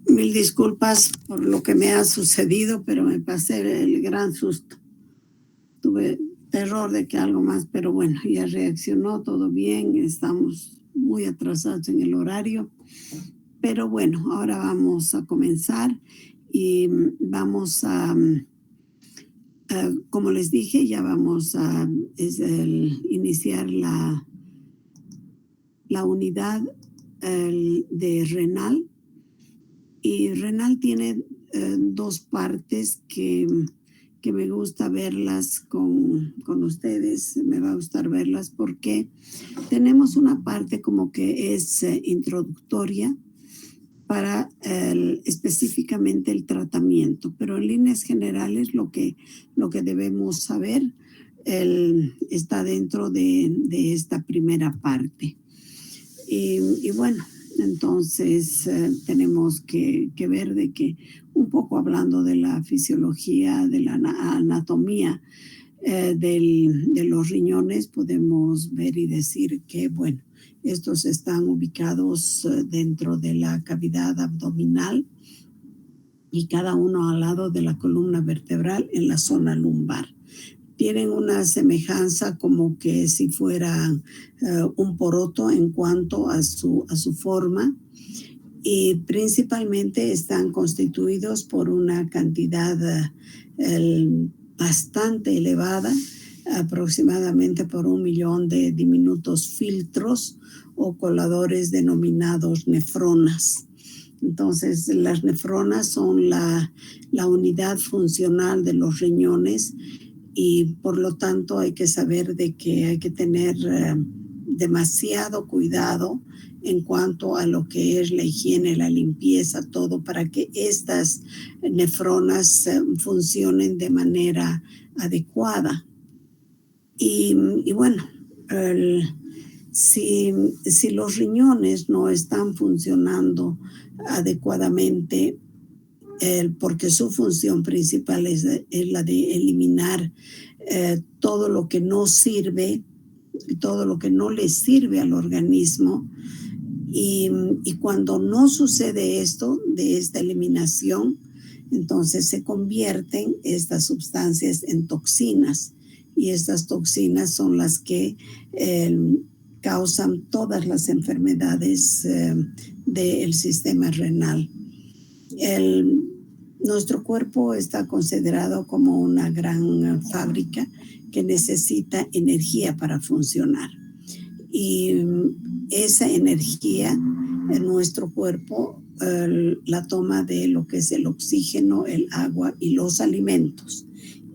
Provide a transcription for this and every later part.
Mil disculpas por lo que me ha sucedido, pero me pasé el gran susto. Tuve terror de que algo más, pero bueno, ya reaccionó, todo bien, estamos muy atrasados en el horario. Pero bueno, ahora vamos a comenzar y vamos a, como les dije, ya vamos a iniciar la unidad de renal. Y renal tiene dos partes que me gusta verlas con ustedes, me va a gustar verlas porque tenemos una parte como que es introductoria para específicamente el tratamiento, pero en líneas generales lo que debemos saber está dentro de esta primera parte. Y bueno, entonces tenemos que ver de que un poco hablando de la fisiología, de la anatomía de los riñones, podemos ver y decir que, bueno, estos están ubicados dentro de la cavidad abdominal y cada uno al lado de la columna vertebral en la zona lumbar. Tienen una semejanza como que si fuera un poroto en cuanto a su forma, y principalmente están constituidos por una cantidad bastante elevada, aproximadamente por 1 millón de diminutos filtros o coladores denominados nefronas. Entonces, las nefronas son la unidad funcional de los riñones, y por lo tanto hay que saber de que hay que tener demasiado cuidado en cuanto a lo que es la higiene, la limpieza, todo para que estas nefronas funcionen de manera adecuada. Y bueno, si los riñones no están funcionando adecuadamente, porque su función principal es la de eliminar todo lo que no sirve, todo lo que no le sirve al organismo, y cuando no sucede esto, de esta eliminación, entonces se convierten estas sustancias en toxinas, y estas toxinas son las que causan todas las enfermedades del sistema renal. Nuestro cuerpo está considerado como una gran fábrica que necesita energía para funcionar. Y esa energía en nuestro cuerpo la toma de lo que es el oxígeno, el agua y los alimentos.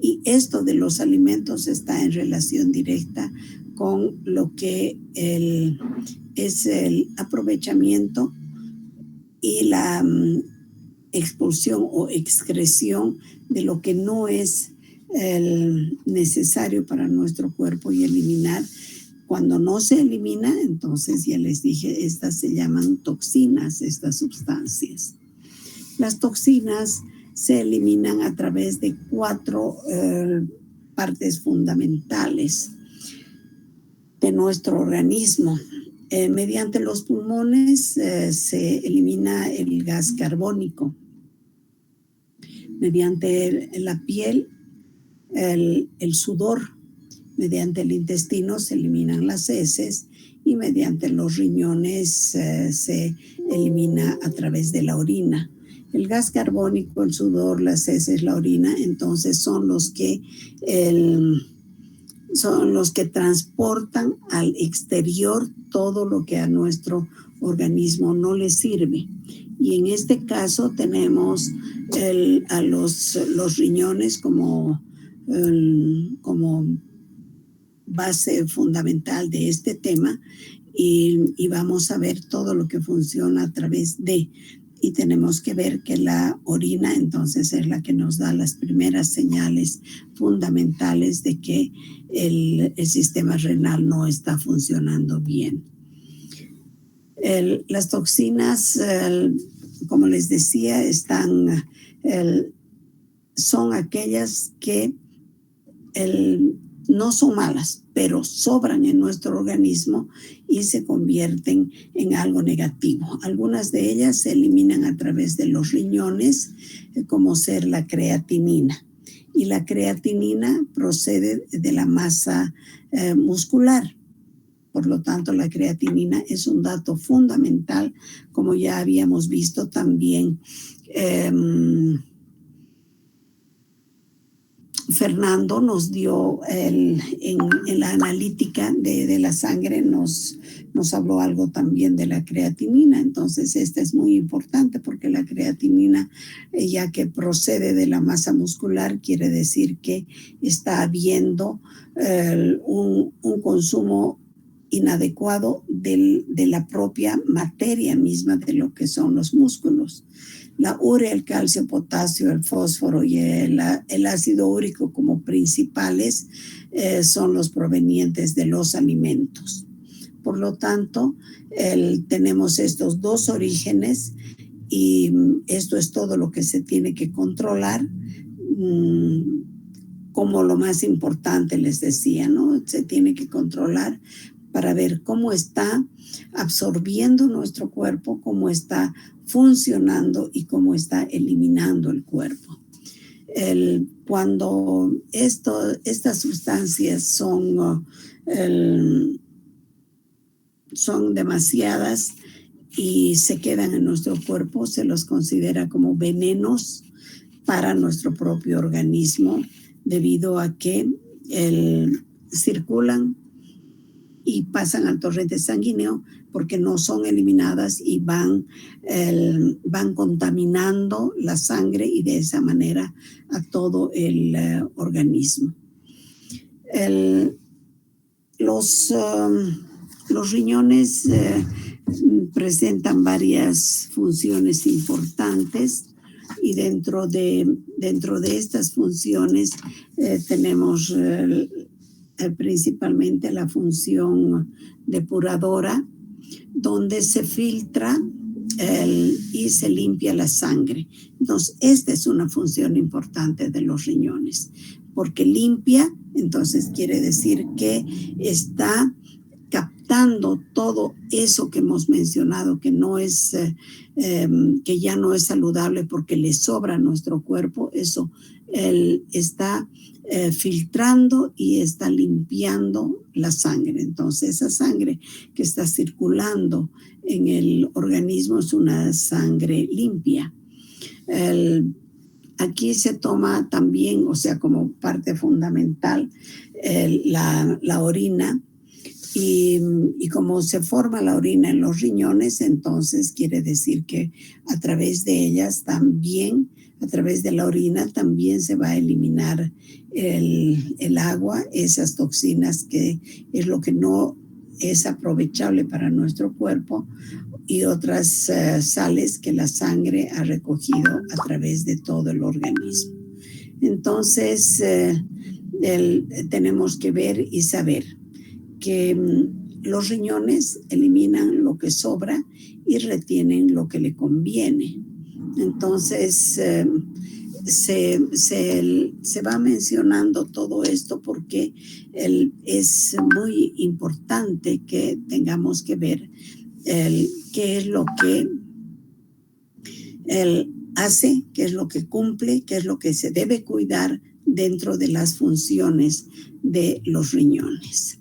Y esto de los alimentos está en relación directa con lo que es el aprovechamiento y la expulsión o excreción de lo que no es necesario para nuestro cuerpo y eliminar. Cuando no se elimina, entonces ya les dije, estas se llaman toxinas, estas sustancias. Las toxinas se eliminan a través de 4 partes fundamentales de nuestro organismo. Mediante los pulmones se elimina el gas carbónico. Mediante la piel, el sudor. Mediante el intestino se eliminan las heces, y mediante los riñones se elimina a través de la orina. El gas carbónico, el sudor, las heces, la orina, entonces son los que transportan al exterior todo lo que a nuestro organismo no le sirve. Y en este caso tenemos a los riñones como base fundamental de este tema, y vamos a ver todo lo que funciona a través de. Y tenemos que ver que la orina entonces es la que nos da las primeras señales fundamentales de que el sistema renal no está funcionando bien. Las toxinas, como les decía, son aquellas que no son malas, pero sobran en nuestro organismo y se convierten en algo negativo. Algunas de ellas se eliminan a través de los riñones, como ser la creatinina. Y la creatinina procede de la masa muscular. Por lo tanto, la creatinina es un dato fundamental, como ya habíamos visto también. Fernando nos dio en la analítica de la sangre, nos habló algo también de la creatinina. Entonces, esta es muy importante porque la creatinina, ya que procede de la masa muscular, quiere decir que está habiendo un consumo inadecuado de la propia materia misma de lo que son los músculos. La urea, el calcio, potasio, el fósforo y el ácido úrico como principales son los provenientes de los alimentos. Por lo tanto, tenemos estos dos orígenes y esto es todo lo que se tiene que controlar. Como lo más importante les decía, ¿no? Se tiene que controlar para ver cómo está absorbiendo nuestro cuerpo, cómo está funcionando y cómo está eliminando el cuerpo. Cuando estas sustancias son demasiadas y se quedan en nuestro cuerpo, se los considera como venenos para nuestro propio organismo, debido a que circulan y pasan al torrente sanguíneo porque no son eliminadas y van contaminando la sangre y de esa manera a todo el organismo. Los riñones presentan varias funciones importantes y dentro de estas funciones tenemos principalmente la función depuradora, donde se filtra y se limpia la sangre. Entonces, esta es una función importante de los riñones, porque limpia, entonces quiere decir que está captando todo eso que hemos mencionado, que no es, que ya no es saludable porque le sobra a nuestro cuerpo. Eso está filtrando y está limpiando la sangre. Entonces, esa sangre que está circulando en el organismo es una sangre limpia. Aquí se toma también, o sea, como parte fundamental, la orina. Y como se forma la orina en los riñones, entonces quiere decir que a través de ellas también, a través de la orina también se va a eliminar el agua, esas toxinas que es lo que no es aprovechable para nuestro cuerpo, y otras sales que la sangre ha recogido a través de todo el organismo. Entonces, tenemos que ver y saber que los riñones eliminan lo que sobra y retienen lo que le conviene. Entonces, se va mencionando todo esto porque es muy importante que tengamos que ver qué es lo que hace, qué es lo que cumple, qué es lo que se debe cuidar dentro de las funciones de los riñones.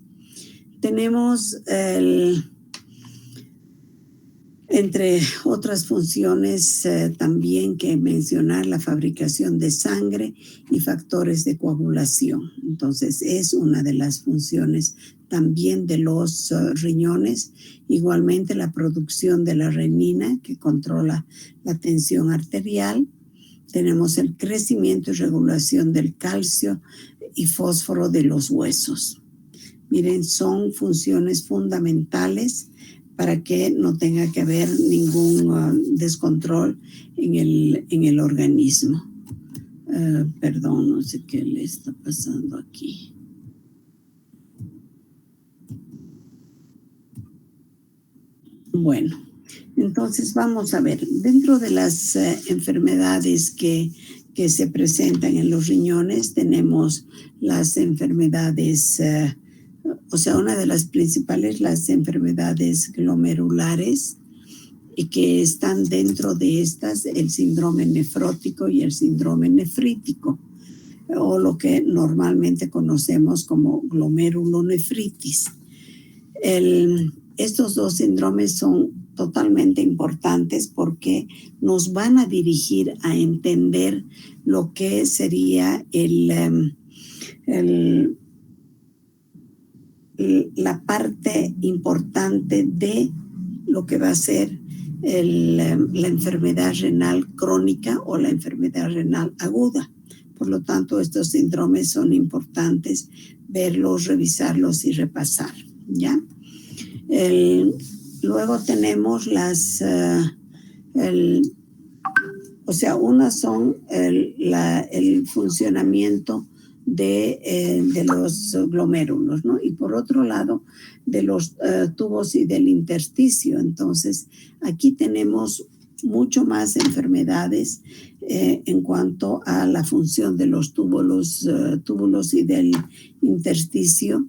Tenemos entre otras funciones también que mencionar la fabricación de sangre y factores de coagulación. Entonces, es una de las funciones también de los riñones. Igualmente, la producción de la renina, que controla la tensión arterial. Tenemos el crecimiento y regulación del calcio y fósforo de los huesos. Miren, son funciones fundamentales para que no tenga que haber ningún descontrol en el organismo. Perdón, no sé qué le está pasando aquí. Bueno, entonces vamos a ver, dentro de las enfermedades que se presentan en los riñones, tenemos las enfermedades o sea, una de las principales, las enfermedades glomerulares, y que están dentro de estas el síndrome nefrótico y el síndrome nefrítico, o lo que normalmente conocemos como glomerulonefritis. Estos dos síndromes son totalmente importantes porque nos van a dirigir a entender lo que sería la parte importante de lo que va a ser la enfermedad renal crónica o la enfermedad renal aguda. Por lo tanto, estos síndromes son importantes verlos, revisarlos y repasar, ¿ya? Luego tenemos unas son el funcionamiento de los glomérulos, ¿no? Y por otro lado, de los tubos y del intersticio. Entonces, aquí tenemos mucho más enfermedades en cuanto a la función de los túbulos y del intersticio,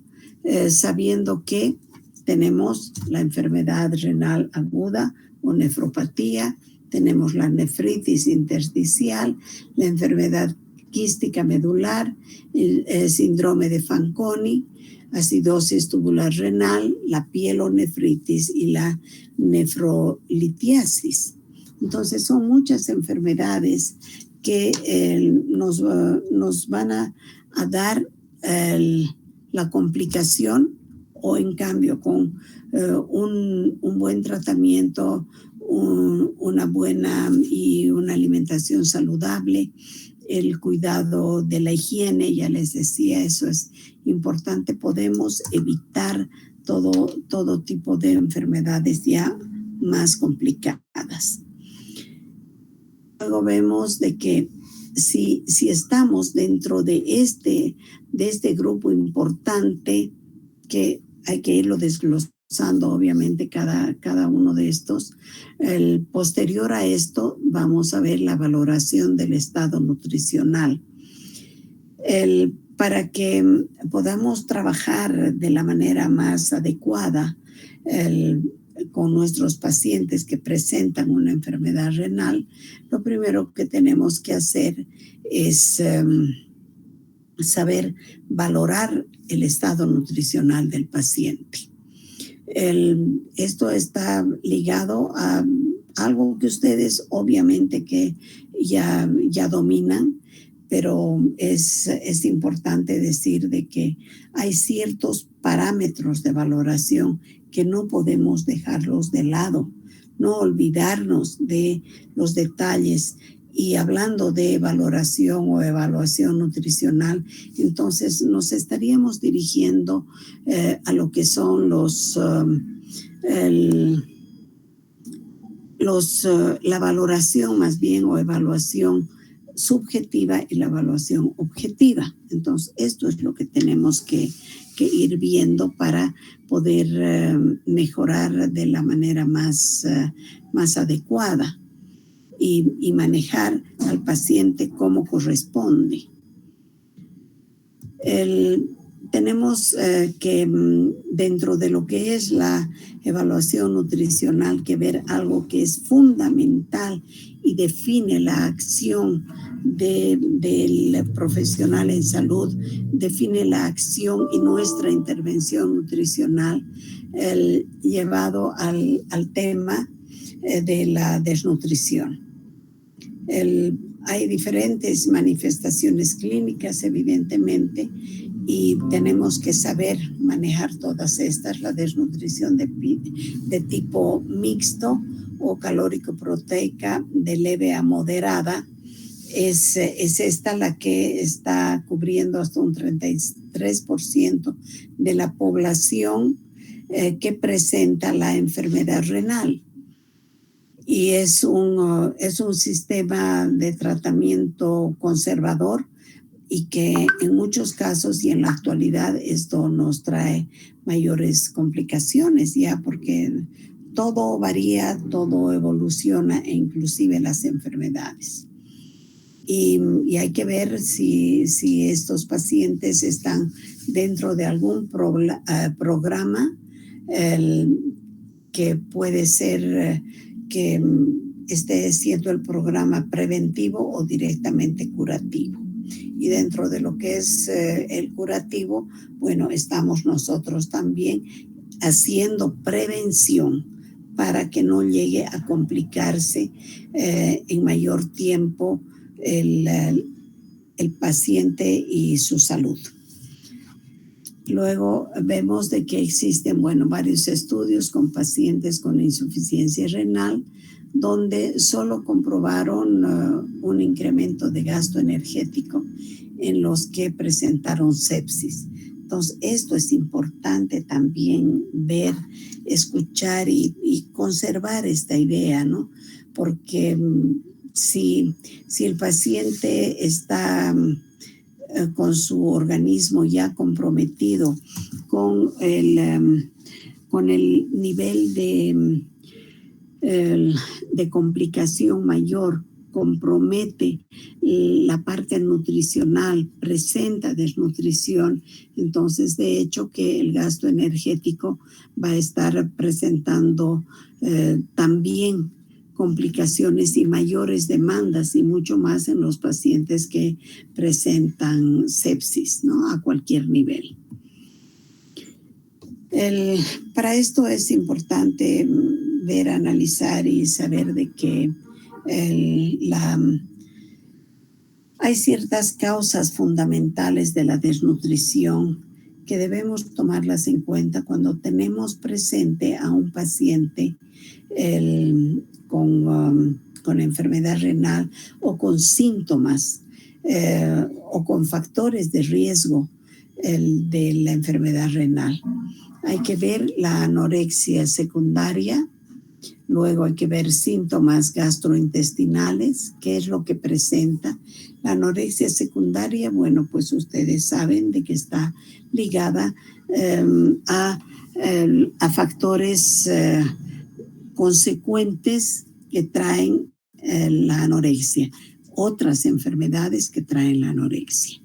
sabiendo que tenemos la enfermedad renal aguda o nefropatía, tenemos la nefritis intersticial, la enfermedad quística medular, el síndrome de Fanconi, acidosis tubular renal, la pielonefritis y la nefrolitiasis. Entonces son muchas enfermedades que nos van a dar la complicación, o en cambio con un buen tratamiento, una buena y una alimentación saludable, el cuidado de la higiene, ya les decía, eso es importante, podemos evitar todo tipo de enfermedades ya más complicadas. Luego vemos de que si estamos dentro de este grupo importante, que hay que irlo desglosando obviamente cada uno de estos. Posterior a esto vamos a ver la valoración del estado nutricional. Para que podamos trabajar de la manera más adecuada con nuestros pacientes que presentan una enfermedad renal, lo primero que tenemos que hacer es saber valorar el estado nutricional del paciente. Esto está ligado a algo que ustedes obviamente que ya dominan, pero es importante decir de que hay ciertos parámetros de valoración que no podemos dejarlos de lado, no olvidarnos de los detalles. Y hablando de valoración o evaluación nutricional, entonces nos estaríamos dirigiendo a lo que son la valoración más bien, o evaluación subjetiva y la evaluación objetiva. Entonces, esto es lo que tenemos que ir viendo para poder mejorar de la manera más adecuada. Y manejar al paciente como corresponde. Tenemos que dentro de lo que es la evaluación nutricional que ver algo que es fundamental y define la acción del profesional en salud, define la acción y nuestra intervención nutricional llevado al tema de la desnutrición. Hay diferentes manifestaciones clínicas, evidentemente, y tenemos que saber manejar todas estas. La desnutrición de tipo mixto o calórico-proteica de leve a moderada es esta la que está cubriendo hasta un 33% de la población que presenta la enfermedad renal. Y es un sistema de tratamiento conservador y que en muchos casos y en la actualidad esto nos trae mayores complicaciones ya, porque todo varía, todo evoluciona e inclusive las enfermedades. y hay que ver si estos pacientes están dentro de algún programa que puede ser que esté siendo el programa preventivo o directamente curativo. Y dentro de lo que es el curativo, bueno, estamos nosotros también haciendo prevención para que no llegue a complicarse en mayor tiempo el paciente y su salud. Luego vemos de que existen, bueno, varios estudios con pacientes con insuficiencia renal donde solo comprobaron un incremento de gasto energético en los que presentaron sepsis. Entonces, esto es importante también ver, escuchar y conservar esta idea, ¿no? Porque si el paciente está con su organismo ya comprometido con el nivel de complicación mayor, compromete la parte nutricional, presenta desnutrición, entonces de hecho que el gasto energético va a estar presentando también complicaciones y mayores demandas y mucho más en los pacientes que presentan sepsis, ¿no? A cualquier nivel. Para esto es importante ver, analizar y saber de que hay ciertas causas fundamentales de la desnutrición que debemos tomarlas en cuenta cuando tenemos presente a un paciente con enfermedad renal o con síntomas o con factores de riesgo de la enfermedad renal. Hay que ver la anorexia secundaria, luego hay que ver síntomas gastrointestinales, qué es lo que presenta. La anorexia secundaria, bueno, pues ustedes saben de que está ligada a factores consecuentes que traen la anorexia, otras enfermedades que traen la anorexia.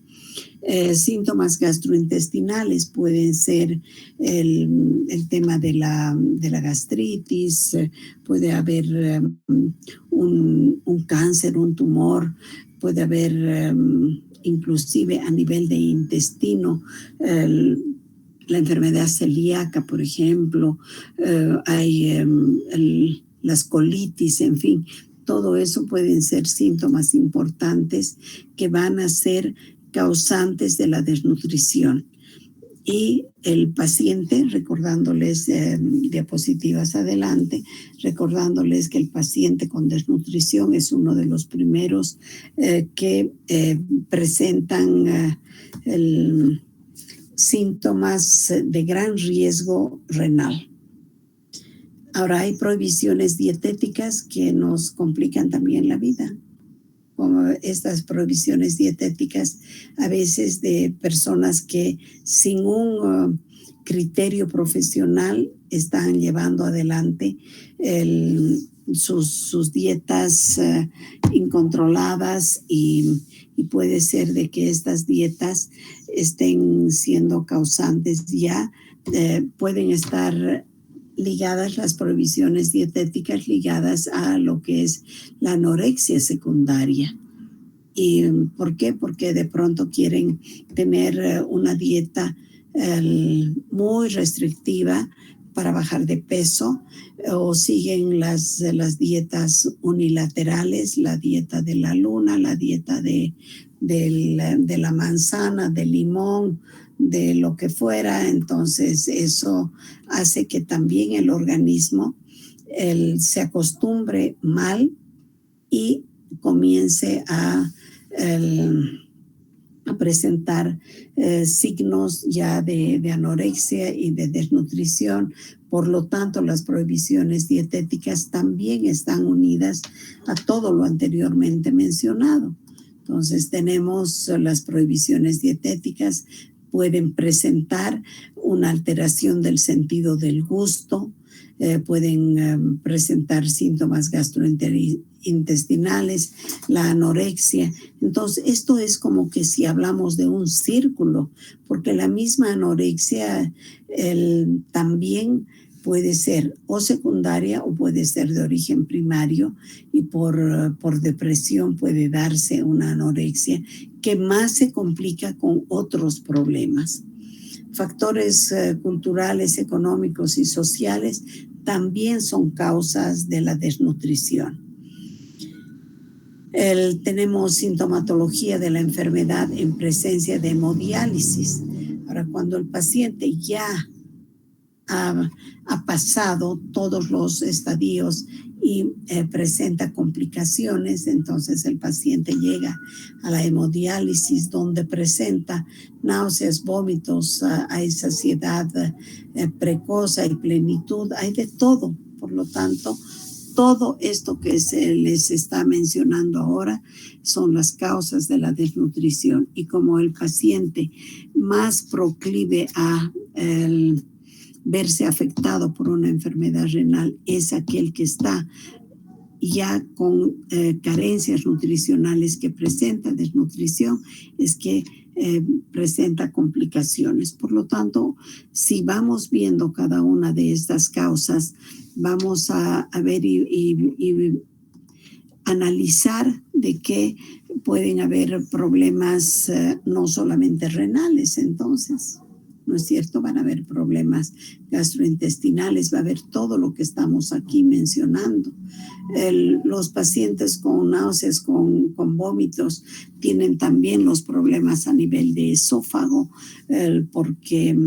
Síntomas gastrointestinales pueden ser el tema de la gastritis, puede haber un cáncer, un tumor, puede haber inclusive a nivel de intestino, la enfermedad celíaca, por ejemplo, hay las colitis, en fin, todo eso pueden ser síntomas importantes que van a ser causantes de la desnutrición. Y el paciente, recordándoles diapositivas adelante, recordándoles que el paciente con desnutrición es uno de los primeros que presentan síntomas de gran riesgo renal. Ahora hay prohibiciones dietéticas que nos complican también la vida, como estas prohibiciones dietéticas a veces de personas que sin un criterio profesional están llevando adelante sus dietas incontroladas y puede ser de que estas dietas estén siendo causantes ya, pueden estar ligadas las prohibiciones dietéticas ligadas a lo que es la anorexia secundaria. ¿Y por qué? Porque de pronto quieren tener una dieta muy restrictiva para bajar de peso o siguen las dietas unilaterales, la dieta de la luna, la dieta de la manzana, del limón, de lo que fuera. Entonces eso hace que también el organismo se acostumbre mal y comience a presentar signos ya de anorexia y de desnutrición. Por lo tanto, las prohibiciones dietéticas también están unidas a todo lo anteriormente mencionado. Entonces, tenemos las prohibiciones dietéticas, pueden presentar una alteración del sentido del gusto, pueden presentar síntomas intestinales, la anorexia. Entonces, esto es como que si hablamos de un círculo, porque la misma anorexia también puede ser o secundaria o puede ser de origen primario, y por depresión puede darse una anorexia que más se complica con otros problemas. Factores culturales, económicos y sociales también son causas de la desnutrición. Tenemos sintomatología de la enfermedad en presencia de hemodiálisis. Ahora, cuando el paciente ya ha pasado todos los estadios y presenta complicaciones, entonces el paciente llega a la hemodiálisis, donde presenta náuseas, vómitos, hay saciedad precoz, y plenitud, hay de todo. Por lo tanto, todo esto que se les está mencionando ahora son las causas de la desnutrición, y como el paciente más proclive a verse afectado por una enfermedad renal es aquel que está ya con carencias nutricionales, que presenta desnutrición, es que presenta complicaciones. Por lo tanto, si vamos viendo cada una de estas causas, vamos a ver y analizar de que pueden haber problemas no solamente renales. Entonces, ¿no es cierto? Van a haber problemas gastrointestinales, va a haber todo lo que estamos aquí mencionando. Los pacientes con náuseas, con vómitos, tienen también los problemas a nivel de esófago, porque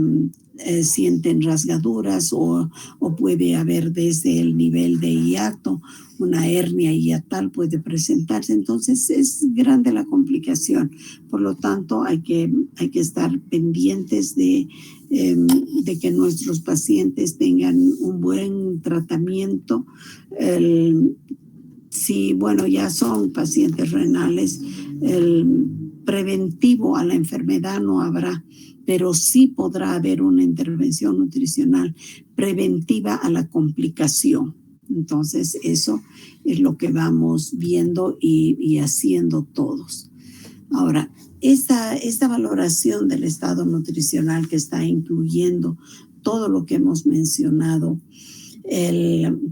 sienten rasgaduras, o puede haber desde el nivel de hiato, una hernia hiatal puede presentarse. Entonces es grande la complicación. Por lo tanto, hay que estar pendientes de que nuestros pacientes tengan un buen tratamiento. Si, bueno, ya son pacientes renales, el preventivo a la enfermedad no habrá, pero sí podrá haber una intervención nutricional preventiva a la complicación. Entonces, eso es lo que vamos viendo y haciendo todos. Ahora, esta valoración del estado nutricional, que está incluyendo todo lo que hemos mencionado,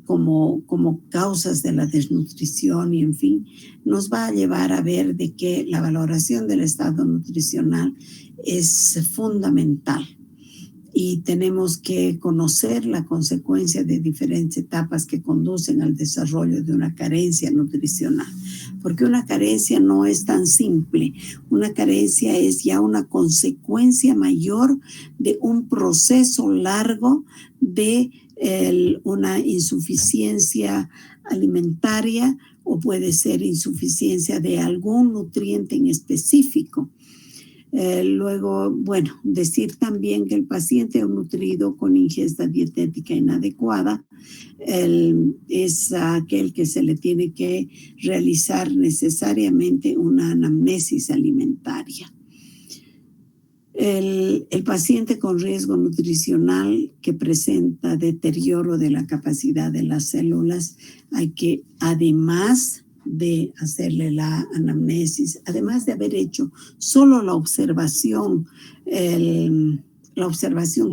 como causas de la desnutrición y en fin, nos va a llevar a ver de que la valoración del estado nutricional es fundamental, y tenemos que conocer la consecuencia de diferentes etapas que conducen al desarrollo de una carencia nutricional, porque una carencia no es tan simple. Una carencia es ya una consecuencia mayor de un proceso largo de una insuficiencia alimentaria, o puede ser insuficiencia de algún nutriente en específico. Luego, bueno, decir también que el paciente nutrido con ingesta dietética inadecuada es aquel que se le tiene que realizar necesariamente una anamnesis alimentaria. El paciente con riesgo nutricional que presenta deterioro de la capacidad de las células, hay que, además de hacerle la anamnesis, además de haber hecho solo la observación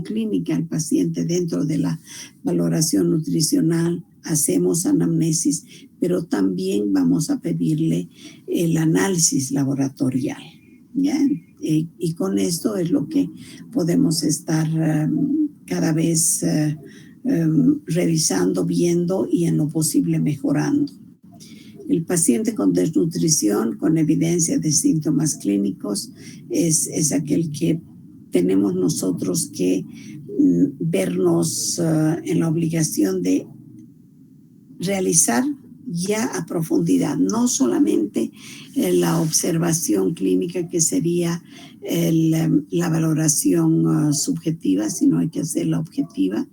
clínica al paciente dentro de la valoración nutricional, hacemos anamnesis, pero también vamos a pedirle el análisis laboratorial, ¿ya? Y con esto es lo que podemos estar cada vez revisando, viendo y en lo posible mejorando. El paciente con desnutrición, con evidencia de síntomas clínicos, es aquel que tenemos nosotros que vernos en la obligación de realizar ya a profundidad, no solamente la observación clínica, que sería la valoración subjetiva, sino hay que hacerla objetiva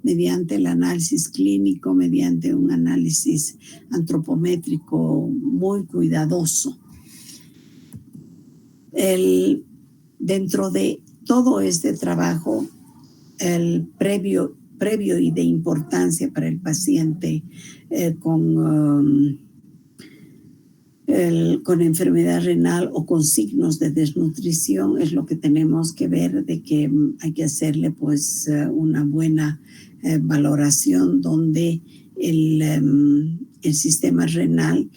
mediante el análisis clínico, mediante un análisis antropométrico muy cuidadoso. Dentro de todo este trabajo, el previo y de importancia para el paciente con con enfermedad renal o con signos de desnutrición, es lo que tenemos que ver, de que hay que hacerle pues una buena valoración donde el sistema renal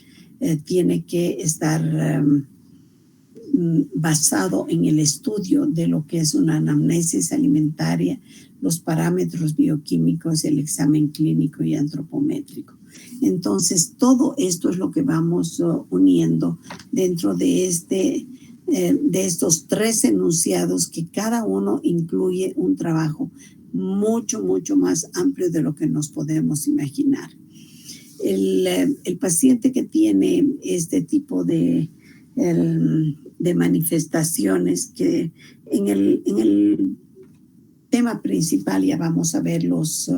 tiene que estar basado en el estudio de lo que es una anamnesis alimentaria, los parámetros bioquímicos, el examen clínico y antropométrico. Entonces, todo esto es lo que vamos uniendo dentro de estos 3 enunciados, que cada uno incluye un trabajo mucho, mucho más amplio de lo que nos podemos imaginar. El paciente que tiene este tipo de manifestaciones, que en el tema principal ya vamos a ver los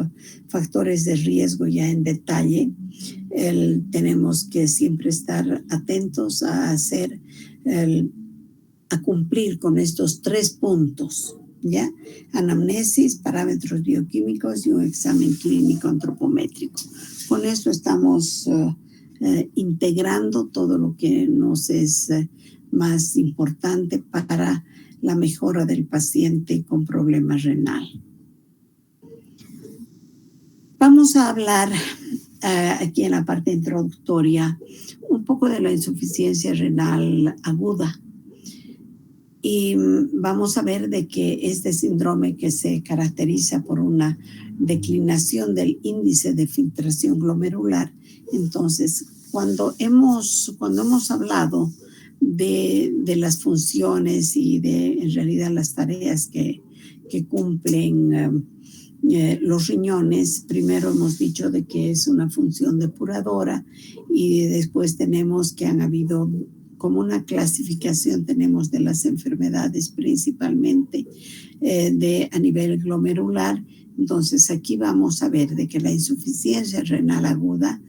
factores de riesgo ya en detalle. Tenemos que siempre estar atentos a cumplir con estos 3 puntos, ¿ya? Anamnesis, parámetros bioquímicos y un examen clínico antropométrico. Con eso estamos integrando todo lo que nos es más importante para la mejora del paciente con problema renal. Vamos a hablar aquí en la parte introductoria un poco de la insuficiencia renal aguda. Y vamos a ver de que este síndrome, que se caracteriza por una declinación del índice de filtración glomerular. Entonces, cuando hemos hablado de las funciones y de en realidad las tareas que cumplen los riñones, primero hemos dicho de que es una función depuradora, y después tenemos que han habido como una clasificación, tenemos de las enfermedades principalmente a nivel glomerular. Entonces aquí vamos a ver de que la insuficiencia renal aguda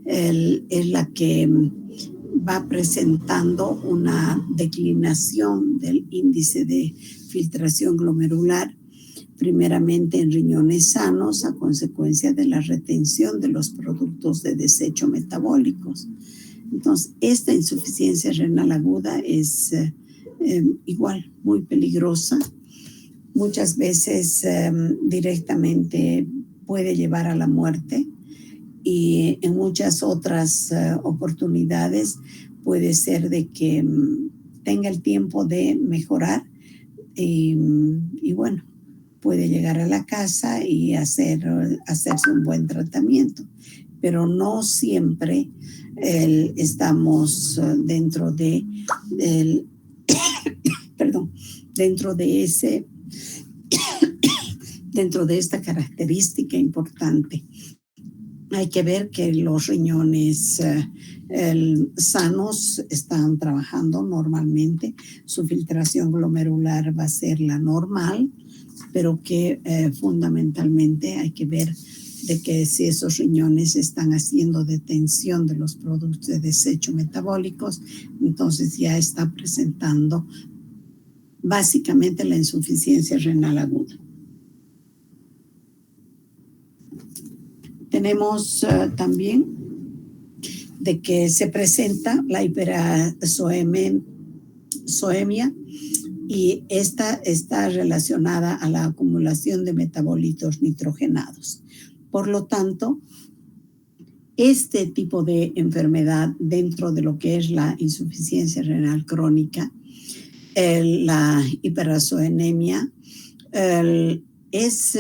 es la que va presentando una declinación del índice de filtración glomerular, primeramente en riñones sanos, a consecuencia de la retención de los productos de desecho metabólicos. Entonces, esta insuficiencia renal aguda es igual muy peligrosa. Muchas veces directamente puede llevar a la muerte, y en muchas otras oportunidades puede ser de que tenga el tiempo de mejorar y bueno, puede llegar a la casa y hacerse un buen tratamiento, pero no siempre estamos dentro de esta característica importante. Hay que ver que los riñones sanos están trabajando normalmente, su filtración glomerular va a ser la normal, pero que fundamentalmente hay que ver de que si esos riñones están haciendo detención de los productos de desecho metabólicos, entonces ya está presentando básicamente la insuficiencia renal aguda. Tenemos también de que se presenta la hiperazoemia, y esta está relacionada a la acumulación de metabolitos nitrogenados. Por lo tanto, este tipo de enfermedad dentro de lo que es la insuficiencia renal crónica, la hiperazoemia, es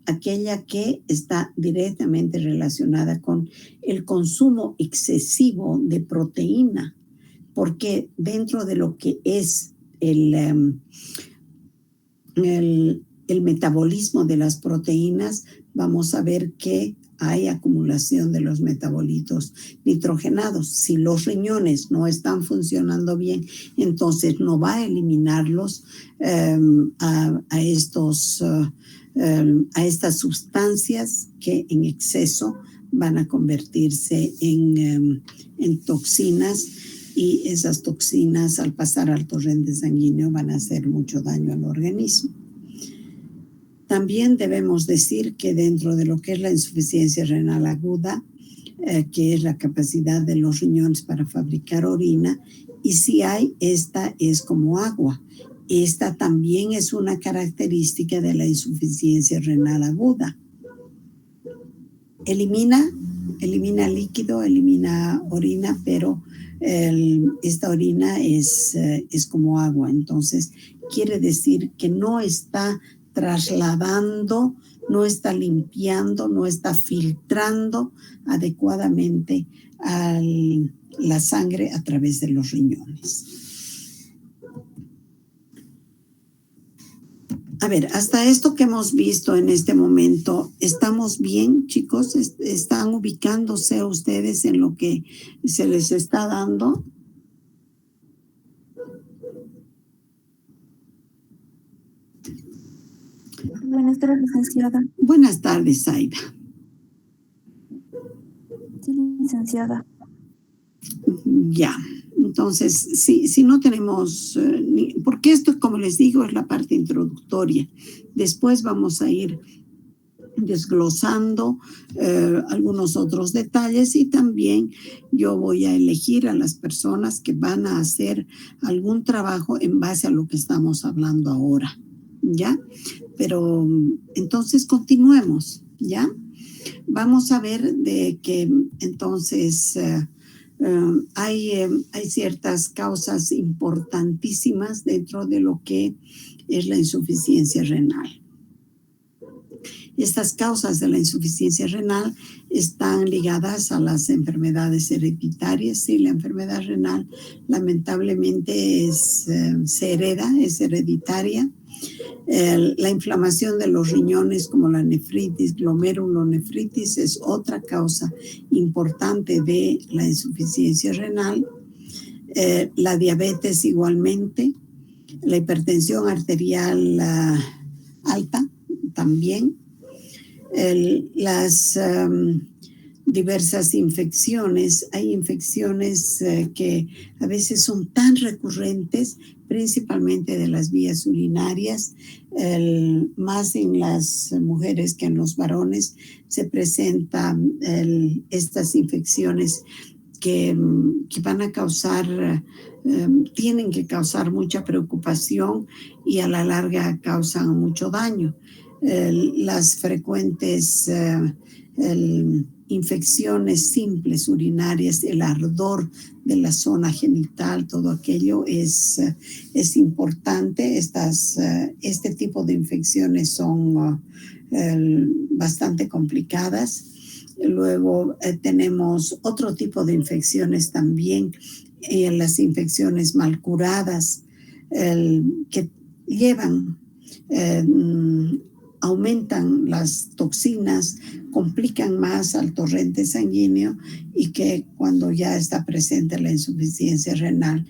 aquella que está directamente relacionada con el consumo excesivo de proteína, porque dentro de lo que es el metabolismo de las proteínas, vamos a ver que hay acumulación de los metabolitos nitrogenados. Si los riñones no están funcionando bien, entonces no va a eliminarlos a estas sustancias que en exceso van a convertirse en toxinas, y esas toxinas al pasar al torrente sanguíneo van a hacer mucho daño al organismo. También debemos decir que dentro de lo que es la insuficiencia renal aguda, que es la capacidad de los riñones para fabricar orina, y si hay, esta es como agua. Esta también es una característica de la insuficiencia renal aguda. Elimina líquido, elimina orina, pero esta orina es como agua. Entonces, quiere decir que no está trasladando, no está limpiando, no está filtrando adecuadamente la sangre a través de los riñones. A ver, hasta esto que hemos visto en este momento, ¿estamos bien, chicos? ¿Están ubicándose ustedes en lo que se les está dando? Buenas tardes, licenciada. Buenas tardes, Aida. Sí, licenciada. Ya, entonces, si no tenemos, porque esto, como les digo, es la parte introductoria. Después vamos a ir desglosando algunos otros detalles, y también yo voy a elegir a las personas que van a hacer algún trabajo en base a lo que estamos hablando ahora, ¿ya? Pero entonces continuemos, ¿ya? Vamos a ver de que entonces hay ciertas causas importantísimas dentro de lo que es la insuficiencia renal. Estas causas de la insuficiencia renal están ligadas a las enfermedades hereditarias. Sí, la enfermedad renal lamentablemente se hereda, es hereditaria. La inflamación de los riñones, como la nefritis, glomerulonefritis, es otra causa importante de la insuficiencia renal. La diabetes igualmente, la hipertensión arterial alta también, las diversas infecciones. Hay infecciones que a veces son tan recurrentes, principalmente de las vías urinarias, más en las mujeres que en los varones se presentan estas infecciones que van a causar, tienen que causar mucha preocupación y a la larga causan mucho daño. Las frecuentes infecciones simples urinarias, el ardor de la zona genital, todo aquello es importante. Este tipo de infecciones son bastante complicadas. Luego tenemos otro tipo de infecciones también, las infecciones mal curadas, que llevan aumentan las toxinas, complican más al torrente sanguíneo, y que cuando ya está presente la insuficiencia renal,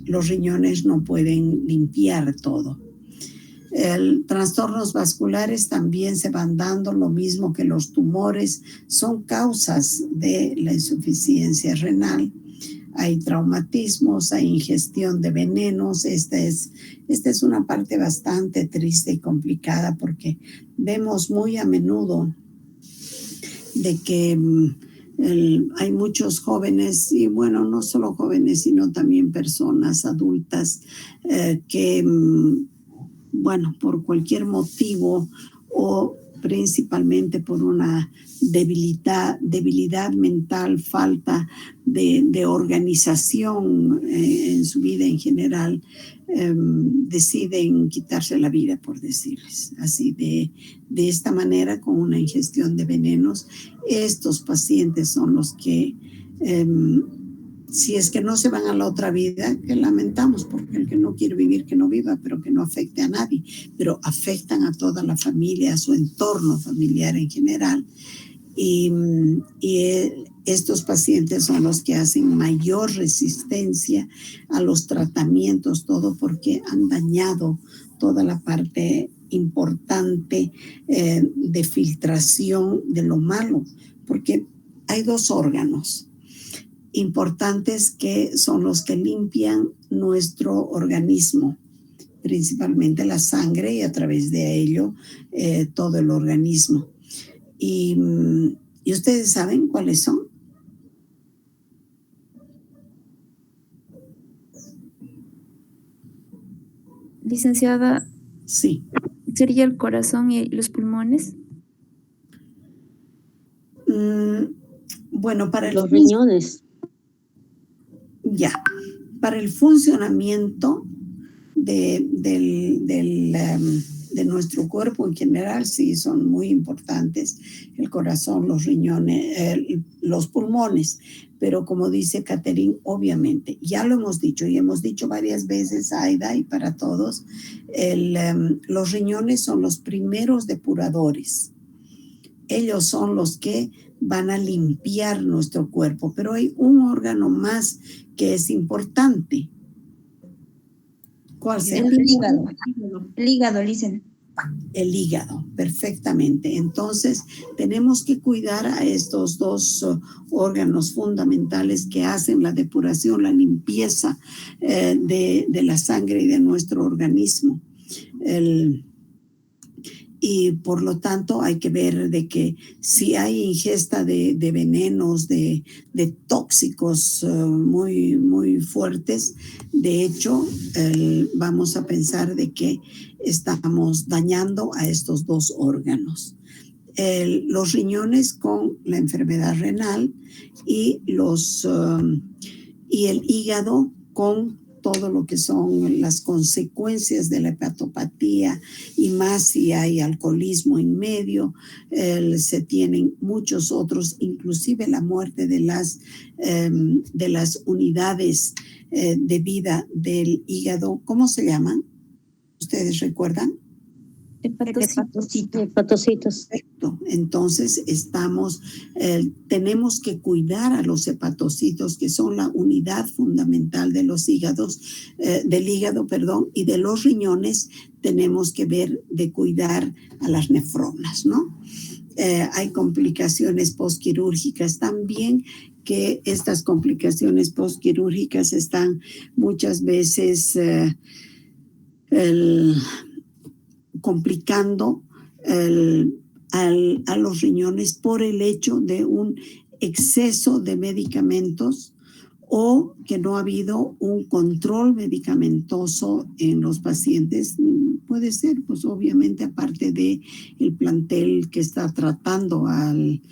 los riñones no pueden limpiar todo. Trastornos vasculares también se van dando, lo mismo que los tumores, son causas de la insuficiencia renal. Hay traumatismos, hay ingestión de venenos. Esta es una parte bastante triste y complicada, porque vemos muy a menudo de que hay muchos jóvenes, y bueno, no solo jóvenes, sino también personas adultas que, bueno, por cualquier motivo, o principalmente por una debilidad mental, falta de organización en su vida en general, deciden quitarse la vida, por decirles así, de esta manera, con una ingestión de venenos. Estos pacientes son los que, si es que no se van a la otra vida, que lamentamos, porque el que no quiere vivir, que no viva, pero que no afecte a nadie, pero afectan a toda la familia, a su entorno familiar en general. Y estos pacientes son los que hacen mayor resistencia a los tratamientos, todo porque han dañado toda la parte importante de filtración de lo malo, porque hay dos órganos importantes que son los que limpian nuestro organismo, principalmente la sangre, y a través de ello todo el organismo. Y ¿Y ustedes saben cuáles son? Licenciada, Sí. ¿sería el corazón y los pulmones? Bueno, Los riñones. ya, para el funcionamiento de nuestro cuerpo en general, sí, son muy importantes el corazón, los riñones, los pulmones. Pero como dice Catherine, obviamente, ya lo hemos dicho y hemos dicho varias veces, Aida, y para todos, los riñones son los primeros depuradores. Ellos son los que van a limpiar nuestro cuerpo, pero hay un órgano más que es importante. ¿Cuál será? El hígado. El hígado, dicen. El hígado, perfectamente. Entonces, tenemos que cuidar a estos dos órganos fundamentales que hacen la depuración, la limpieza de la sangre y de nuestro organismo. Y por lo tanto hay que ver de que si hay ingesta de venenos, de tóxicos muy, muy fuertes, de hecho vamos a pensar de que estamos dañando a estos dos órganos. Los riñones con la enfermedad renal y el hígado con todo lo que son las consecuencias de la hepatopatía y más si hay alcoholismo en medio, se tienen muchos otros, inclusive la muerte de las unidades de vida del hígado. ¿Cómo se llaman? ¿Ustedes recuerdan? Hepatocitos. Perfecto. Entonces tenemos que cuidar a los hepatocitos, que son la unidad fundamental de los hígados, del hígado, y de los riñones. Tenemos que ver de cuidar a las nefronas, ¿no? Hay complicaciones postquirúrgicas también, que estas complicaciones postquirúrgicas están muchas veces complicando a los riñones por el hecho de un exceso de medicamentos o que no ha habido un control medicamentoso en los pacientes. Puede ser, pues obviamente, aparte de el plantel que está tratando al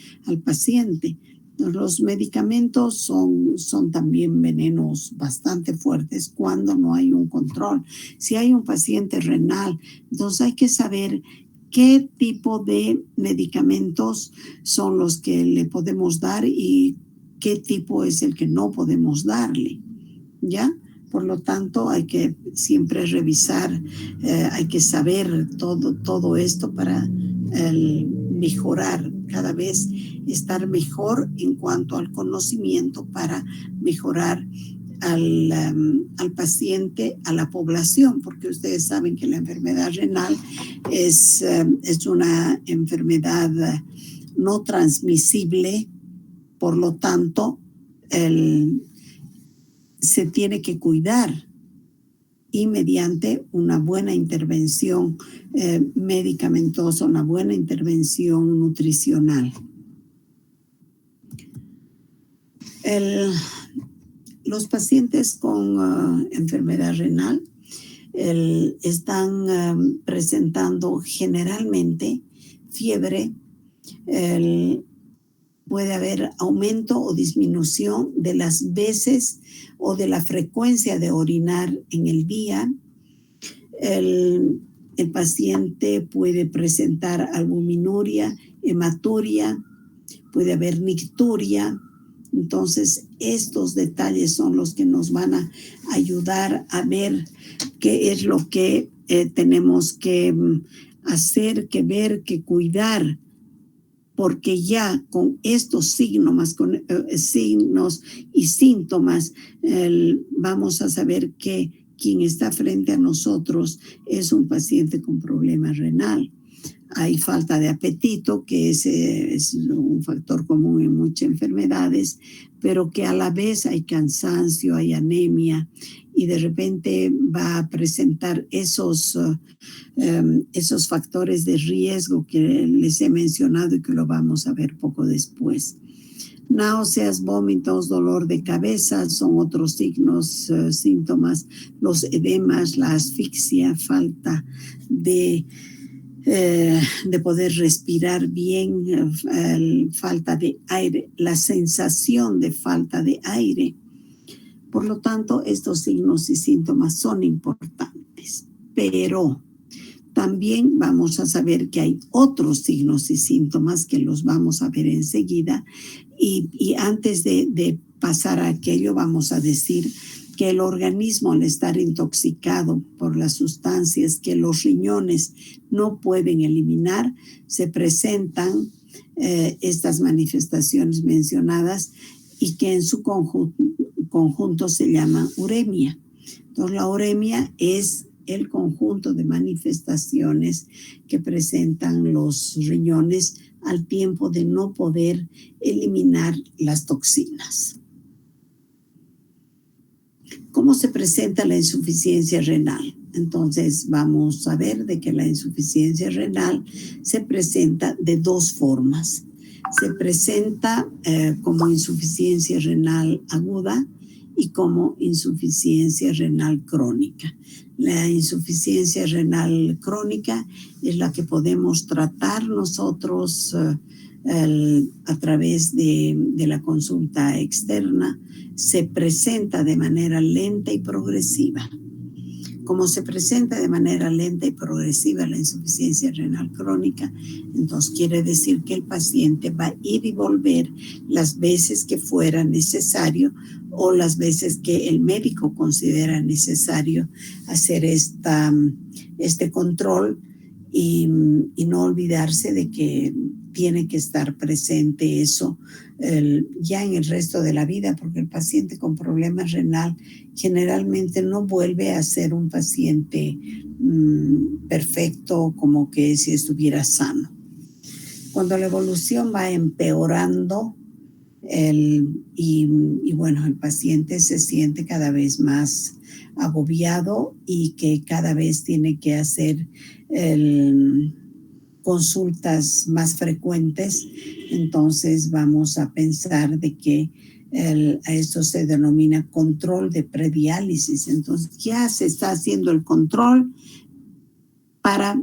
paciente. Los medicamentos son también venenos bastante fuertes cuando no hay un control. Si hay un paciente renal, entonces hay que saber qué tipo de medicamentos son los que le podemos dar y qué tipo es el que no podemos darle, ¿ya? Por lo tanto, hay que siempre revisar, hay que saber todo esto para mejorar cada vez, estar mejor en cuanto al conocimiento para mejorar al paciente, a la población, porque ustedes saben que la enfermedad renal es una enfermedad no transmisible, por lo tanto, se tiene que cuidar y mediante una buena intervención medicamentosa, una buena intervención nutricional. Los pacientes con enfermedad renal están presentando generalmente fiebre, puede haber aumento o disminución de las veces o de la frecuencia de orinar en el día. El paciente puede presentar albuminuria, hematuria, puede haber nicturia. Entonces, estos detalles son los que nos van a ayudar a ver qué es lo que tenemos que hacer, que ver, que cuidar, porque ya con estos signos y síntomas vamos a saber que quien está frente a nosotros es un paciente con problema renal. Hay falta de apetito, que es un factor común en muchas enfermedades, pero que a la vez hay cansancio, hay anemia, y de repente va a presentar esos factores de riesgo que les he mencionado y que lo vamos a ver poco después. Náuseas, vómitos, dolor de cabeza son otros signos, síntomas. Los edemas, la asfixia, falta de poder respirar bien, falta de aire, la sensación de falta de aire. Por lo tanto, estos signos y síntomas son importantes, pero también vamos a saber que hay otros signos y síntomas que los vamos a ver enseguida, y antes de pasar a aquello vamos a decir que el organismo, al estar intoxicado por las sustancias que los riñones no pueden eliminar, se presentan estas manifestaciones mencionadas y que en su conjunto se llama uremia. Entonces, la uremia es el conjunto de manifestaciones que presentan los riñones al tiempo de no poder eliminar las toxinas. ¿Cómo se presenta la insuficiencia renal? Entonces vamos a ver de que la insuficiencia renal se presenta de dos formas. Se presenta como insuficiencia renal aguda y como insuficiencia renal crónica. La insuficiencia renal crónica es la que podemos tratar nosotros a través de la consulta externa. Se presenta de manera lenta y progresiva. Como se presenta de manera lenta y progresiva la insuficiencia renal crónica, entonces quiere decir que el paciente va a ir y volver las veces que fuera necesario o las veces que el médico considera necesario hacer este control, y no olvidarse de que tiene que estar presente eso ya en el resto de la vida, porque el paciente con problemas renal generalmente no vuelve a ser un paciente perfecto, como que si estuviera sano. Cuando la evolución va empeorando, y bueno, el paciente se siente cada vez más agobiado y que cada vez tiene que hacer consultas más frecuentes, entonces vamos a pensar de que a esto se denomina control de prediálisis. Entonces ya se está haciendo el control para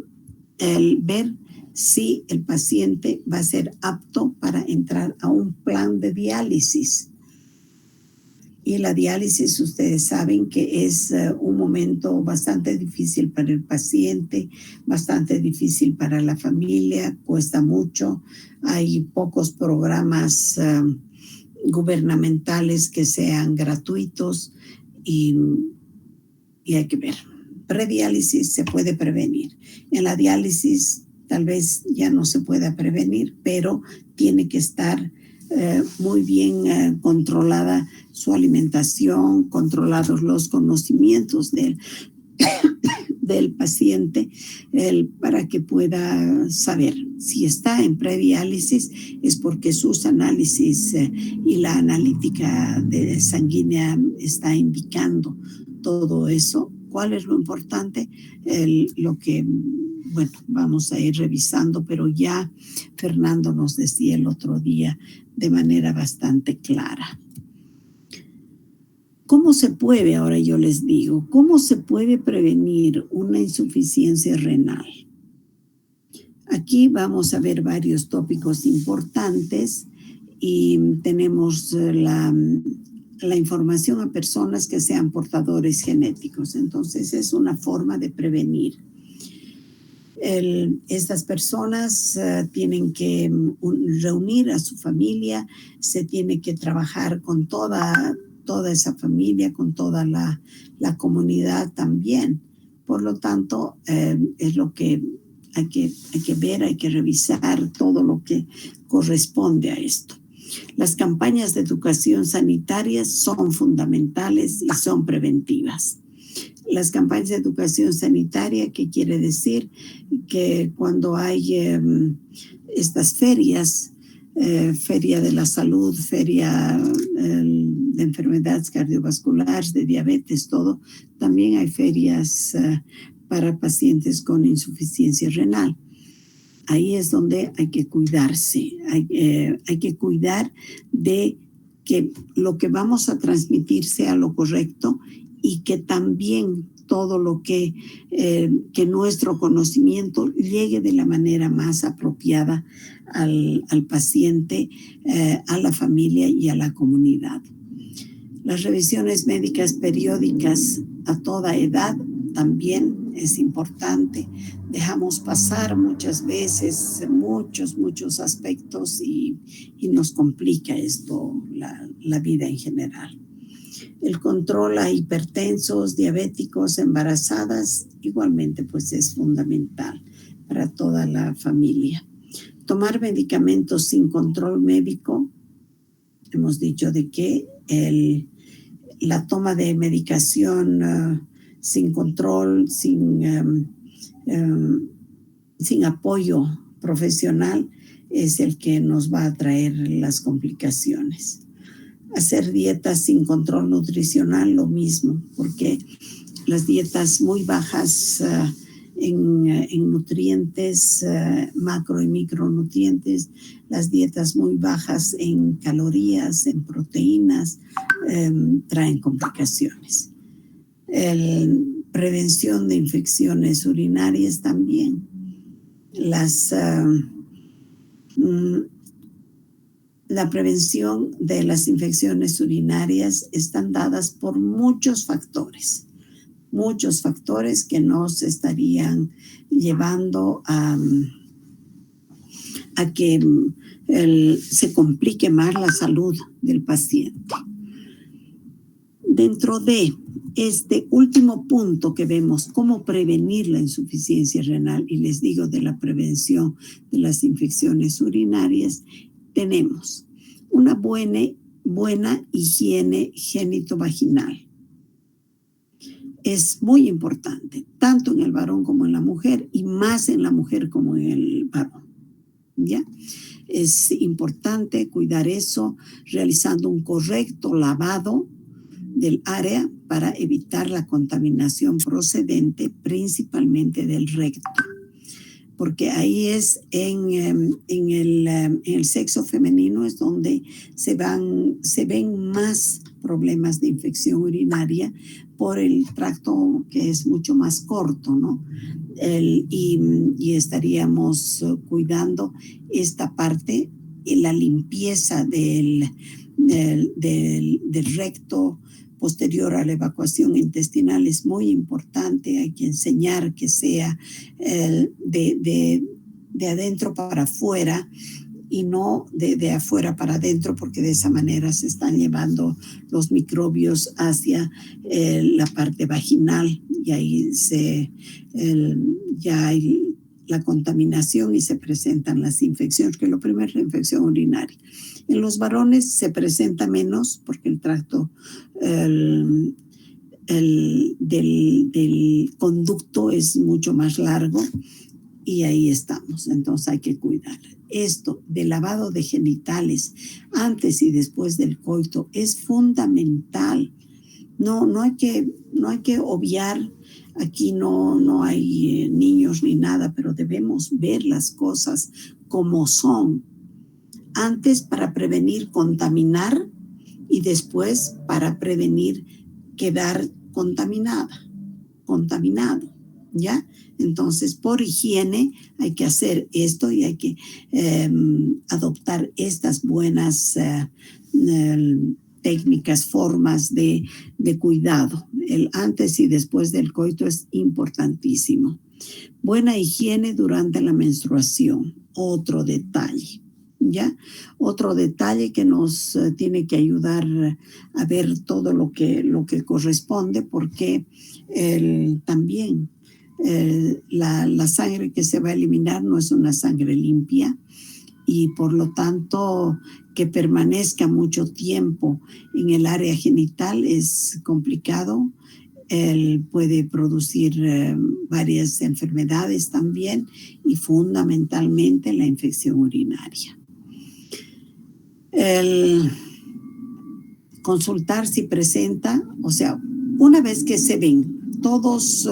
ver si el paciente va a ser apto para entrar a un plan de diálisis. Y la diálisis, ustedes saben que es un momento bastante difícil para el paciente, bastante difícil para la familia, cuesta mucho. Hay pocos programas gubernamentales que sean gratuitos y hay que ver. Prediálisis se puede prevenir. En la diálisis tal vez ya no se pueda prevenir, pero tiene que estar muy bien controlada su alimentación, controlados los conocimientos del paciente, para que pueda saber si está en prediálisis. Es porque sus análisis y la analítica sanguínea está indicando todo eso. ¿Cuál es lo importante? Lo que, bueno, vamos a ir revisando, pero ya Fernando nos decía el otro día de manera bastante clara. ¿Cómo se puede, ahora yo les digo, cómo se puede prevenir una insuficiencia renal? Aquí vamos a ver varios tópicos importantes y tenemos la información a personas que sean portadores genéticos. Entonces es una forma de prevenir. Estas personas tienen que reunir a su familia, se tiene que trabajar con toda esa familia, con toda la comunidad también. Por lo tanto, es lo que hay que ver, hay que revisar todo lo que corresponde a esto. Las campañas de educación sanitaria son fundamentales y son preventivas. Las campañas de educación sanitaria, que quiere decir que cuando hay estas ferias, feria de la salud, feria de enfermedades cardiovasculares, de diabetes, todo, también hay ferias para pacientes con insuficiencia renal. Ahí es donde hay que cuidarse, hay que cuidar de que lo que vamos a transmitir sea lo correcto y que también todo lo que nuestro conocimiento llegue de la manera más apropiada al paciente, a la familia y a la comunidad. Las revisiones médicas periódicas a toda edad también es importante. Dejamos pasar muchas veces muchos aspectos y nos complica esto la vida en general. El control a hipertensos, diabéticos, embarazadas, igualmente pues es fundamental para toda la familia. Tomar medicamentos sin control médico, hemos dicho de que la toma de medicación sin control, sin apoyo profesional, es el que nos va a traer las complicaciones. Hacer dietas sin control nutricional, lo mismo, porque las dietas muy bajas en nutrientes, macro y micronutrientes, las dietas muy bajas en calorías, en proteínas, traen complicaciones. Prevención de infecciones urinarias también. La prevención de las infecciones urinarias están dadas por muchos factores que nos estarían llevando a que se complique más la salud del paciente. Dentro de este último punto que vemos, cómo prevenir la insuficiencia renal, y les digo de la prevención de las infecciones urinarias, tenemos una buena higiene genitovaginal. Es muy importante, tanto en el varón como en la mujer, y más en la mujer como en el varón, ¿ya? Es importante cuidar eso, realizando un correcto lavado del área para evitar la contaminación procedente principalmente del recto, porque ahí es en el sexo femenino es donde se ven más problemas de infección urinaria por el tracto que es mucho más corto, ¿no? Y estaríamos cuidando esta parte, la limpieza del recto posterior a la evacuación intestinal es muy importante. Hay que enseñar que sea de adentro para afuera y no de afuera para adentro, porque de esa manera se están llevando los microbios hacia la parte vaginal y ahí ya hay la contaminación y se presentan las infecciones, que lo primero es la infección urinaria. En los varones se presenta menos porque el tracto del conducto es mucho más largo y ahí estamos. Entonces hay que cuidar. Esto del lavado de genitales antes y después del coito es fundamental. No hay que obviar. Aquí no hay niños ni nada, pero debemos ver las cosas como son. Antes para prevenir contaminar y después para prevenir quedar contaminado, ¿ya? Entonces, por higiene hay que hacer esto y hay que adoptar estas buenas técnicas, formas de cuidado. El antes y después del coito es importantísimo. Buena higiene durante la menstruación, otro detalle, ¿ya? Otro detalle que nos tiene que ayudar a ver todo lo que corresponde, porque también la sangre que se va a eliminar no es una sangre limpia y por lo tanto que permanezca mucho tiempo en el área genital es complicado. Él puede producir varias enfermedades también y fundamentalmente la infección urinaria. El consultar si presenta, o sea, una vez que se ven, todos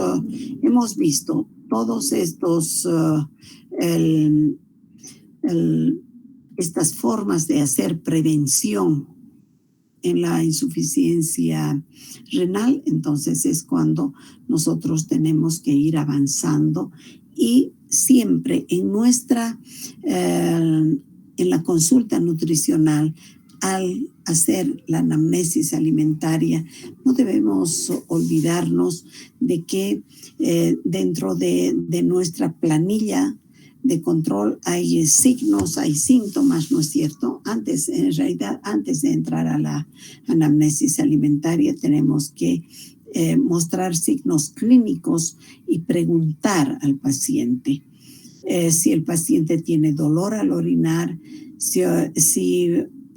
hemos visto todos estos, estas formas de hacer prevención en la insuficiencia renal, entonces es cuando nosotros tenemos que ir avanzando y siempre en en la consulta nutricional, al hacer la anamnesis alimentaria, no debemos olvidarnos de que dentro de nuestra planilla de control hay signos, hay síntomas, ¿no es cierto? En realidad, antes de entrar a la anamnesis alimentaria, tenemos que mostrar signos clínicos y preguntar al paciente si el paciente tiene dolor al orinar, si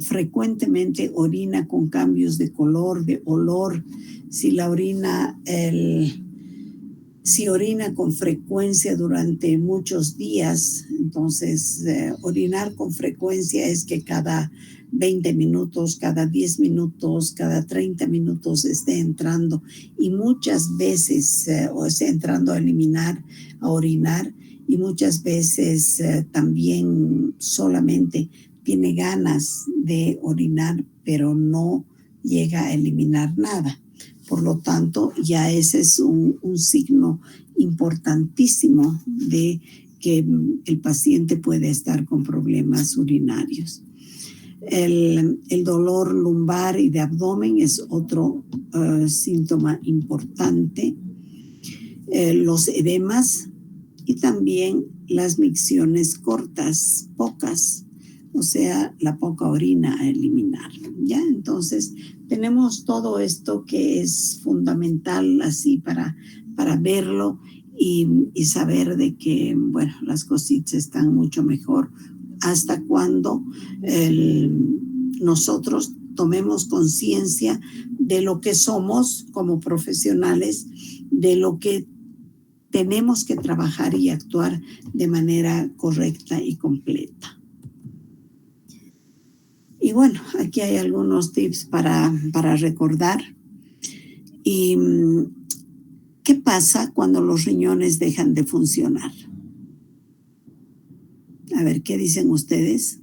frecuentemente orina con cambios de color, de olor, si la orina si orina con frecuencia durante muchos días. Entonces, orinar con frecuencia es que cada 20 minutos, cada 10 minutos, cada 30 minutos esté entrando y muchas veces o esté entrando a orinar y muchas veces también solamente tiene ganas de orinar, pero no llega a eliminar nada. Por lo tanto, ya ese es un signo importantísimo de que el paciente puede estar con problemas urinarios. El dolor lumbar y de abdomen es otro síntoma importante. Los edemas y también las micciones cortas, pocas, o sea, la poca orina a eliminar, ¿ya? Entonces, tenemos todo esto que es fundamental así para verlo y saber de que, bueno, las cositas están mucho mejor hasta cuando nosotros tomemos conciencia de lo que somos como profesionales, de lo que tenemos que trabajar y actuar de manera correcta y completa. Y bueno, aquí hay algunos tips para recordar. ¿Y qué pasa cuando los riñones dejan de funcionar? A ver, ¿qué dicen ustedes?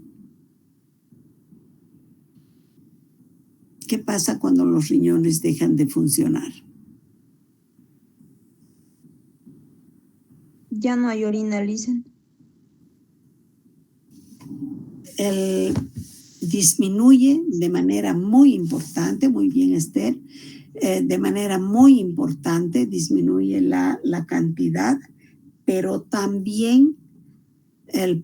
¿Qué pasa cuando los riñones dejan de funcionar? Ya no hay orina, Lisa. Disminuye de manera muy importante, muy bien Esther, de manera muy importante disminuye la cantidad, pero también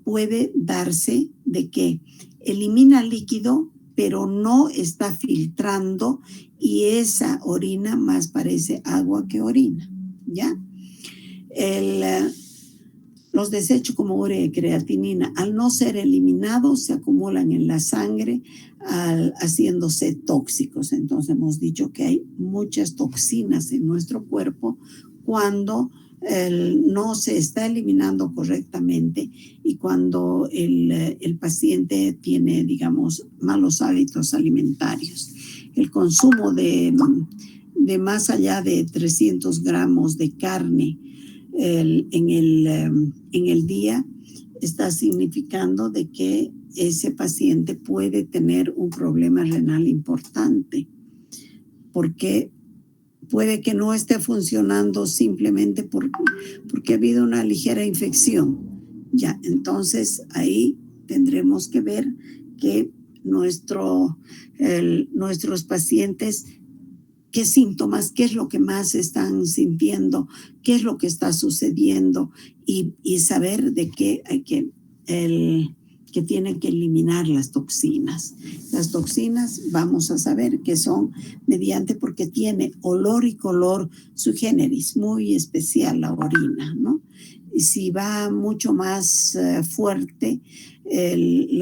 puede darse de que elimina líquido, pero no está filtrando y esa orina más parece agua que orina, ¿ya? Los desechos como urea y creatinina, al no ser eliminados, se acumulan en la sangre, haciéndose tóxicos. Entonces hemos dicho que hay muchas toxinas en nuestro cuerpo cuando no se está eliminando correctamente y cuando el paciente tiene, digamos, malos hábitos alimentarios. El consumo de más allá de 300 gramos de carne en el día está significando de que ese paciente puede tener un problema renal importante, porque puede que no esté funcionando simplemente porque ha habido una ligera infección. Ya, entonces ahí tendremos que ver que nuestros pacientes, qué síntomas, qué es lo que más están sintiendo, qué es lo que está sucediendo y saber de qué hay que tienen que eliminar las toxinas. Las toxinas vamos a saber que son porque tiene olor y color sui generis, muy especial la orina, ¿no? Y si va mucho más fuerte el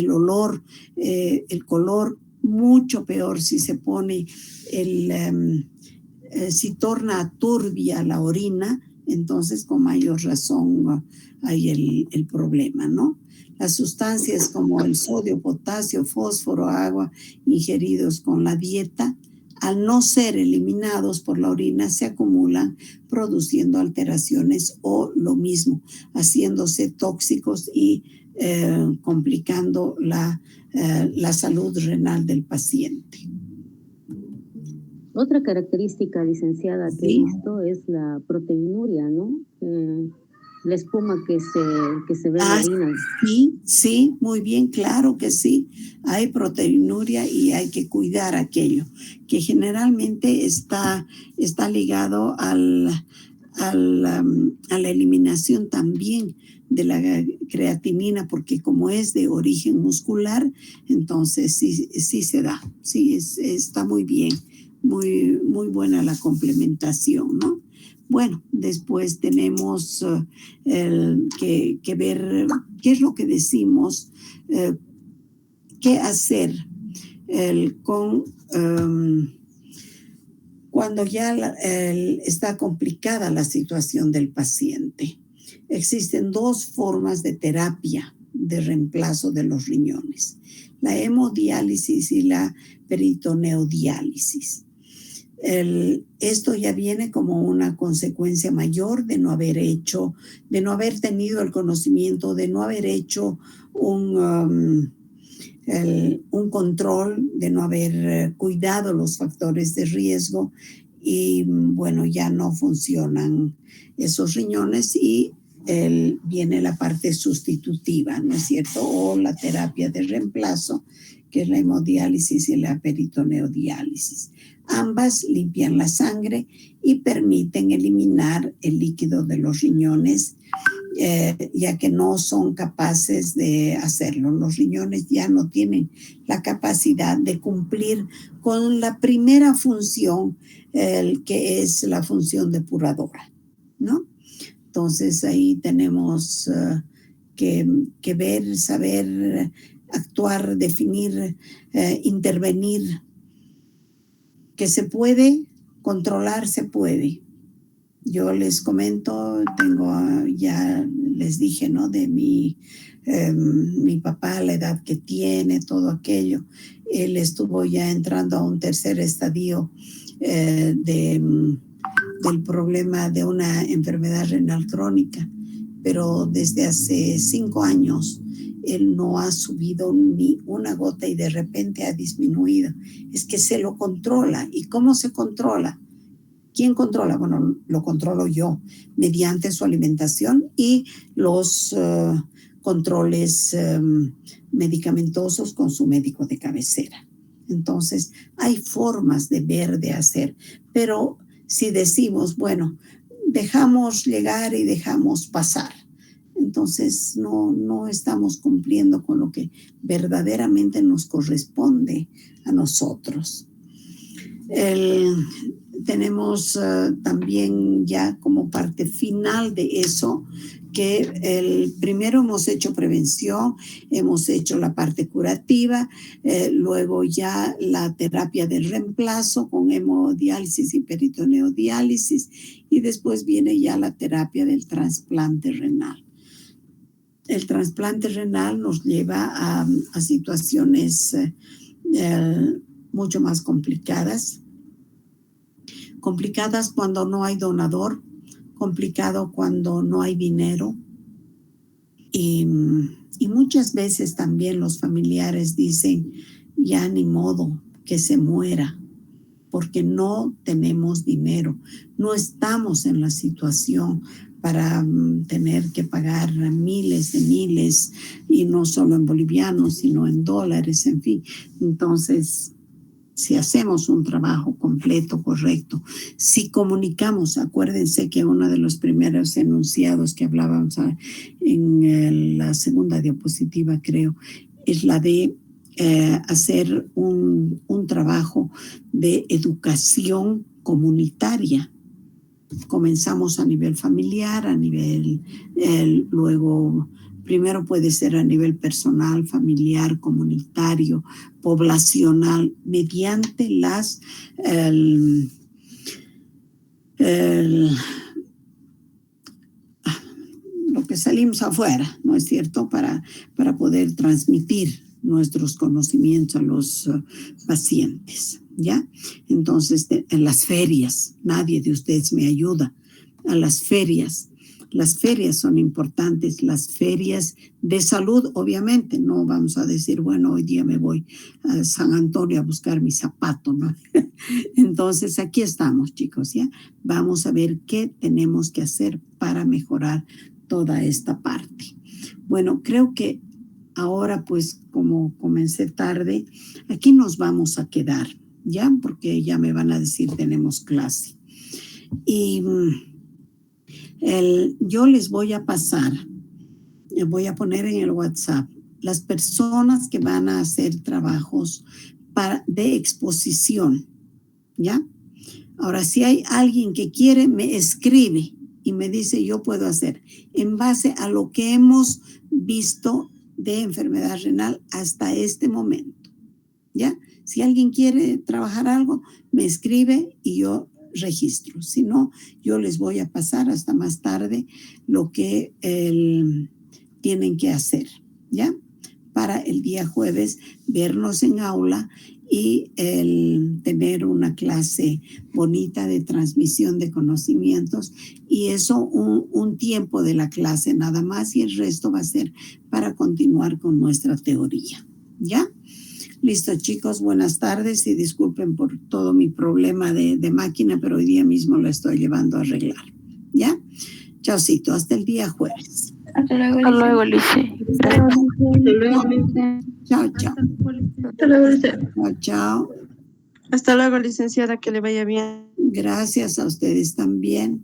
olor, el color, mucho peor si se pone si torna turbia la orina, entonces con mayor razón hay el problema, ¿no? Las sustancias como el sodio, potasio, fósforo, agua ingeridos con la dieta, al no ser eliminados por la orina, se acumulan produciendo alteraciones o lo mismo, haciéndose tóxicos y complicando la salud renal del paciente. Otra característica, licenciada, que Sí. he visto es la proteinuria, ¿no? La espuma que se ve en la orina. Sí, muy bien, claro que sí. Hay proteinuria y hay que cuidar aquello, que generalmente está ligado a la eliminación también de la creatinina, porque como es de origen muscular, entonces sí se da. Sí, está muy bien, muy, muy buena la complementación, ¿no? Bueno, después tenemos que ver qué es lo que decimos, qué hacer cuando ya está complicada la situación del paciente. Existen dos formas de terapia de reemplazo de los riñones: la hemodiálisis y la peritoneodiálisis. Esto ya viene como una consecuencia mayor de no haber tenido el conocimiento, de no haber hecho un control, de no haber cuidado los factores de riesgo, y bueno, ya no funcionan esos riñones y viene la parte sustitutiva, ¿no es cierto? O la terapia de reemplazo, que es la hemodiálisis y la peritoneodiálisis. Ambas limpian la sangre y permiten eliminar el líquido de los riñones, ya que no son capaces de hacerlo. Los riñones ya no tienen la capacidad de cumplir con la primera función, que es la función depuradora, ¿no? Entonces ahí tenemos que ver, saber actuar, definir, intervenir. Que se puede controlar, se puede. Yo les comento, ya les dije, ¿no? De mi papá, la edad que tiene, todo aquello. Él estuvo ya entrando a un tercer estadio del problema de una enfermedad renal crónica, pero desde hace 5 años él no ha subido ni una gota y de repente ha disminuido. Es que se lo controla. ¿Y cómo se controla? ¿Quién controla? Bueno, lo controlo yo mediante su alimentación y los controles medicamentosos con su médico de cabecera. Entonces, hay formas de ver, de hacer, pero si decimos, bueno, dejamos llegar y dejamos pasar, entonces no estamos cumpliendo con lo que verdaderamente nos corresponde a nosotros. Tenemos también ya como parte final de eso, que primero hemos hecho prevención, hemos hecho la parte curativa, luego ya la terapia del reemplazo con hemodiálisis y peritoneodiálisis, y después viene ya la terapia del trasplante renal. El trasplante renal nos lleva a situaciones mucho más complicadas cuando no hay donador, complicado cuando no hay dinero, y muchas veces también los familiares dicen, ya ni modo, que se muera, porque no tenemos dinero, no estamos en la situación para tener que pagar miles de miles, y no solo en bolivianos, sino en dólares, en fin. Entonces, si hacemos un trabajo completo, correcto, si comunicamos, acuérdense que uno de los primeros enunciados que hablábamos en la segunda diapositiva, creo, es la de hacer un trabajo de educación comunitaria. Comenzamos a nivel familiar, a nivel, luego, primero puede ser a nivel personal, familiar, comunitario, poblacional, mediante lo que salimos afuera, ¿no es cierto? Para poder transmitir nuestros conocimientos a los pacientes, ¿ya? Entonces, en las ferias, nadie de ustedes me ayuda. A las ferias son importantes, las ferias de salud, obviamente. No vamos a decir, bueno, hoy día me voy a San Antonio a buscar mi zapato, ¿no? Entonces, aquí estamos, chicos, ¿ya? Vamos a ver qué tenemos que hacer para mejorar toda esta parte. Bueno, creo que ahora, pues, como comencé tarde, aquí nos vamos a quedar, ¿ya? Porque ya me van a decir, tenemos clase. Y yo les voy a pasar, voy a poner en el WhatsApp las personas que van a hacer trabajos de exposición, ¿ya? Ahora, si hay alguien que quiere, me escribe y me dice, yo puedo hacer, en base a lo que hemos visto de enfermedad renal hasta este momento, ¿ya? Si alguien quiere trabajar algo, me escribe y yo registro. Si no, yo les voy a pasar hasta más tarde lo que tienen que hacer, ¿ya? Para el día jueves vernos en aula y tener una clase bonita de transmisión de conocimientos, y eso un tiempo de la clase nada más, y el resto va a ser para continuar con nuestra teoría, ¿ya? Listo, chicos, buenas tardes y disculpen por todo mi problema de máquina, pero hoy día mismo lo estoy llevando a arreglar, ¿ya? Chaucito, hasta el día jueves. Hasta luego, Hasta luego, Lice. Chao, chao. Hasta luego, Lice. Chao, chao. Hasta luego, licenciada, que le vaya bien. Gracias a ustedes también.